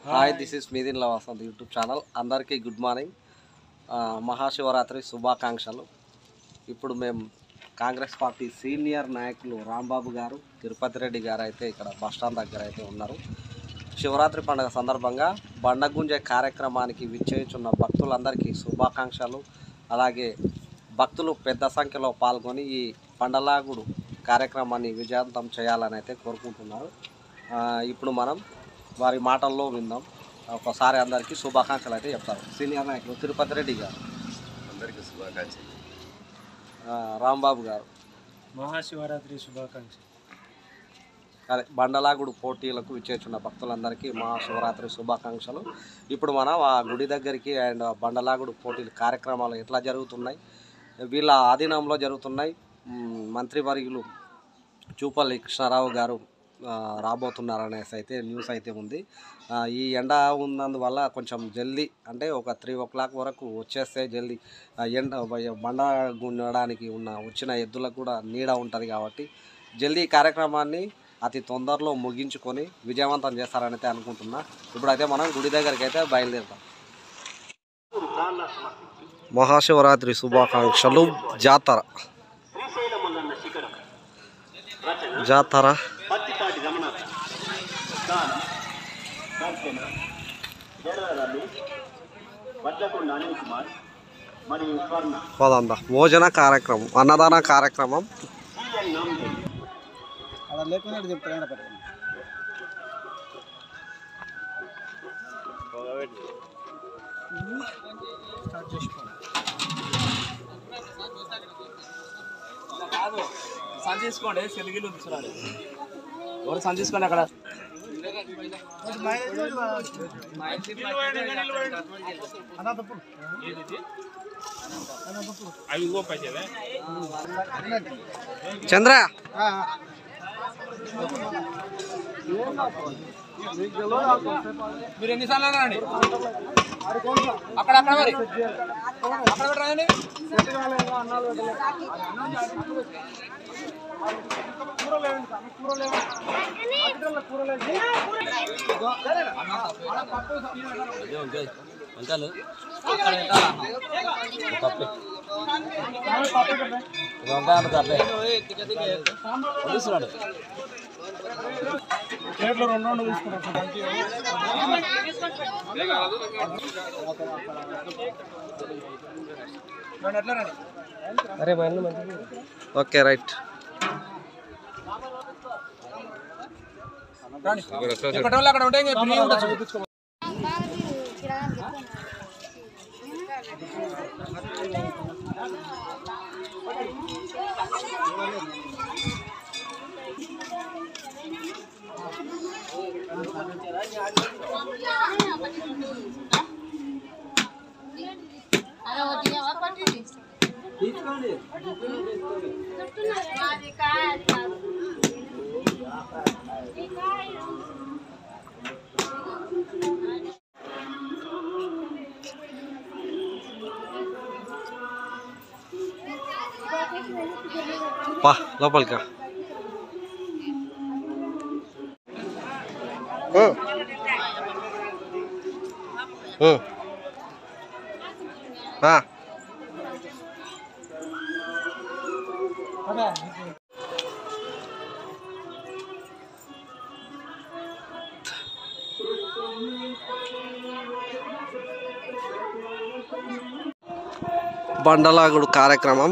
Hi, this is మీదిన్ లవాసంత్ YouTube channel. అందరికీ గుడ్ మార్నింగ్, మహాశివరాత్రి శుభాకాంక్షలు. ఇప్పుడు మేము కాంగ్రెస్ పార్టీ సీనియర్ నాయకులు రాంబాబు గారు, తిరుపతి రెడ్డి గారు అయితే ఇక్కడ బస్టాండ్ దగ్గర అయితే ఉన్నారు. శివరాత్రి పండుగ సందర్భంగా బండగుంజే కార్యక్రమానికి విచ్చేయుచున్న భక్తులందరికీ శుభాకాంక్షలు. అలాగే భక్తులు పెద్ద సంఖ్యలో పాల్గొని ఈ పండలాగుడు కార్యక్రమాన్ని విజయవంతం చేయాలని అయితే కోరుకుంటున్నారు. ఇప్పుడు మనం వారి మాటల్లో విందాం. ఒకసారి అందరికీ శుభాకాంక్షలు అయితే చెప్తారు. సీనియర్ నాయకులు తిరుపతి రెడ్డి గారు అందరికీ శుభాకాంక్షలు. రాంబాబు గారు మహాశివరాత్రి శుభాకాంక్షలు. అదే బండలాగుడు పోటీలకు విచ్చేస్తున్న భక్తులందరికీ మహాశివరాత్రి శుభాకాంక్షలు. ఇప్పుడు మనం ఆ గుడి దగ్గరికి అండ్ బండలాగుడు పోటీలు కార్యక్రమాలు ఎట్లా జరుగుతున్నాయి, వీళ్ళ ఆధీనంలో జరుగుతున్నాయి. మంత్రివర్యులు జూపల్లి కృష్ణారావు గారు రాబోతున్నారనేసి అయితే న్యూస్ అయితే ఉంది. ఈ ఎండ ఉన్నందువల్ల కొంచెం జల్దీ అంటే ఒక 3 o'clock వరకు వచ్చేస్తే జల్దీ ఎండ బండ గుండడానికి వచ్చిన ఎద్దులకు కూడా నీడ ఉంటుంది కాబట్టి జల్దీ ఈ కార్యక్రమాన్ని అతి తొందరలో ముగించుకొని విజయవంతం చేస్తారని అయితే అనుకుంటున్నా. ఇప్పుడైతే మనం గుడి దగ్గరికి అయితే బయలుదేరుతాం. మహాశివరాత్రి శుభాకాంక్షలు. జాతర భోజన కార్యక్రమం, అన్నదాన కార్యక్రమం. సంచేసుకోండి, సెలిగిలు ఉంచుకోండి. ఎవరు సంచేసుకోండి అక్కడ. చంద్ర మీరు ఎన్నిసార్లు రండి అక్కడ అక్కడ మరి అక్కడ రండి. Okay, right. అక్కడ ఉంటే పా లోపలికా. బండలాగుడు కార్యక్రమం.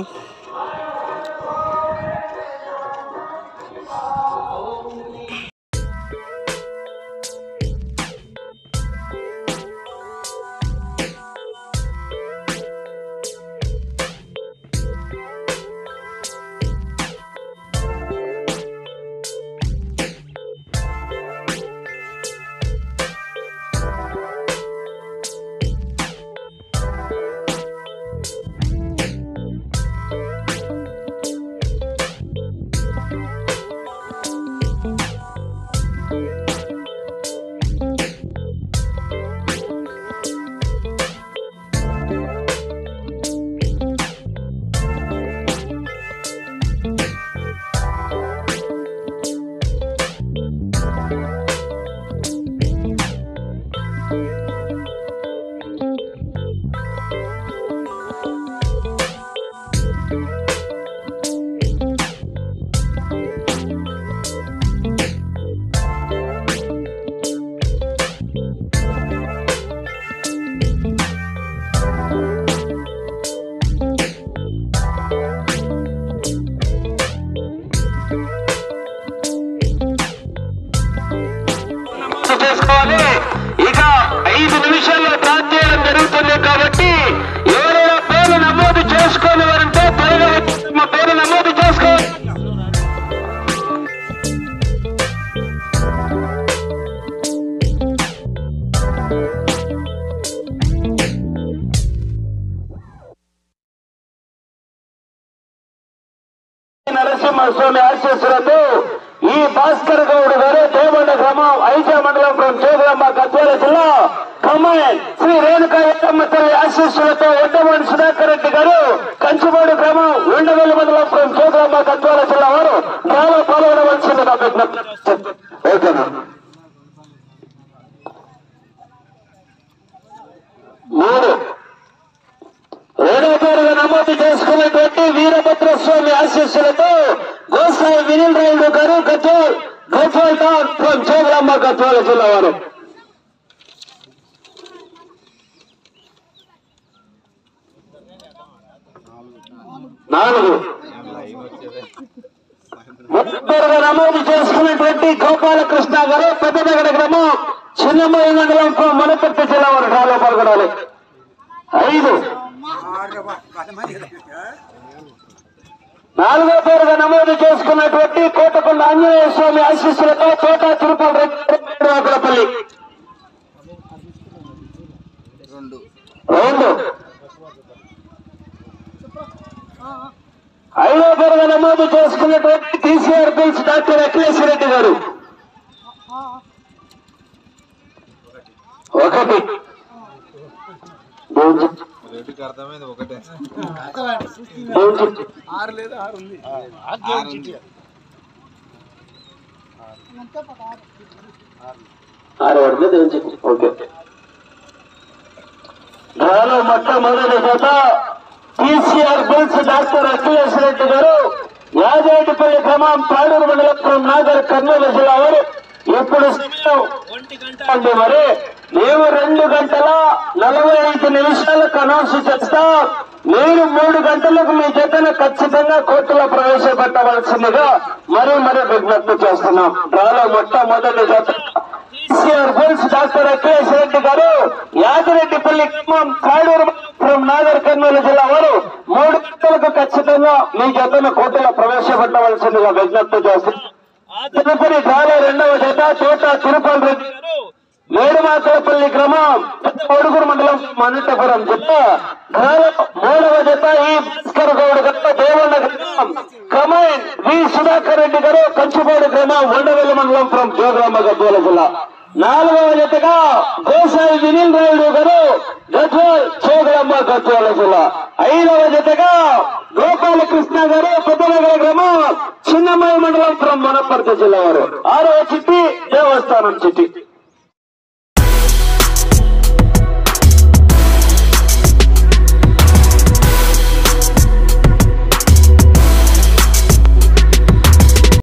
చేసుకోవాలి. ఇక 5 నిమిషాల్లో స్టార్ట్ చేయడం జరుగుతుంది కాబట్టి ఎవరైనా పేరు నమోదు చేసుకోని వారంటే త్వరగా మా పేరు నమోదు చేసుకోవాలి. నరసింహస్వామి ఆశీస్సులతో ఈ భాస్కర్ గౌడ్ గారు దేవొండ గ్రామం ఐజా మండలం జోగులాంబ గద్వాల జిల్లా కమాండ్ శ్రీ రేణుకా ఎల్లమ్మ తల్లి ఆశీస్సులతో ఒడ్డమూడి సుధాకర్ రెడ్డి గారు కంచుమూడి గ్రామం ఉండవల్లి మండలం జోగులాంబ గద్వాల జిల్లా వారు చాలా పాల్గొనవలసిందిగా ఓకేనా. 3 రెండవ పేరుగా నమోదు చేసుకున్నటువంటి వీరభద్రస్వామి ఆశీస్సులతో గోసాయి వినిల్ రాయుడు గారు గద్వాల్ టౌన్ ఫ్రమ్ జోగులాంబ గద్వాల జిల్లా వారు. 4 మొదటి పేరుగా నమోదు చేసుకున్నటువంటి గోపాలకృష్ణ గారు పెద్దదగడ గ్రామం చిన్నమయ్య మండలం ఫ్రమ్ మనపర్తి జిల్లా వారు డ్రాలో పాల్గొనాలి. 5 4వ పేరుగా నమోదు చేసుకున్నటువంటి కోటకొండ ఆంజనేయ స్వామి ఆశీస్సులతో తోట తిరుపతి రెడ్డిపల్లి 2. 5వ పేరుగా నమోదు చేసుకున్నటువంటి TCR pills doctor Akhilesh Reddy గారు 1. అర్థమైంది ఒకటే 6 లేదా 6 ఉంది. ఓకే. డ్రాలో మొట్టమొదటి జత TCR bills doctor Akhilesh Reddy గారు యాదేటిపల్లి గ్రామం తాడూరు మండలం నాగర్ కర్నూలు జిల్లా వారు. ఇప్పుడు సమయం 1 గంట అండి. మరి మేము 2 గంటల 45 నిమిషాలకు అనౌన్స్ చేస్తాం. మీరు 3 గంటలకు మీ జతను ఖచ్చితంగా కోర్టులో ప్రవేశపెట్టవలసిందిగా మరీ విజ్ఞప్తి చేస్తున్నాం. డ్రాలో మొట్టమొదటి జత TCR bills doctor Akhilesh Reddy గారు యాదిరెడ్డిపల్లి గ్రామం తాడూరు ఫ్రమ్ నాగర్ కర్నూలు జిల్లా వారు 3 గంటలకు ఖచ్చితంగా మీ జతను కోర్టులో ప్రవేశపెట్టవలసిందిగా విజ్ఞప్తి చేస్తున్నాం. తదుపరి డ్రాలో 2వ జత తోట తిరుపతి రెడ్డి గారు మేడుమాకలపల్లి గ్రామం కొడుగురు మండలం అనంతపురం జిల్లా. డ్రాలో 3వ జత ఈ భాస్కర్ గౌడ్ గారు దేవొండ గ్రామం కమాండ్ వి సుధాకర్ రెడ్డి గారు కంచుమూడి గ్రామం ఉండవల్లి మండలం ఫ్రమ్ జోగులాంబ గద్వాల జిల్లా. 4వ జతగా గోసాయి వినిల్ రాయుడు గారు గద్వాల్ జోగులాంబ గద్వాల జిల్లా. 5వ జతగా గోపాలకృష్ణ గారు పెద్దనగర గ్రామం చిన్నమయ్య మండలం ఫ్రమ్ మనపర్తి జిల్లా వారు. 6వ చిట్టి దేవస్థానం చిట్టి.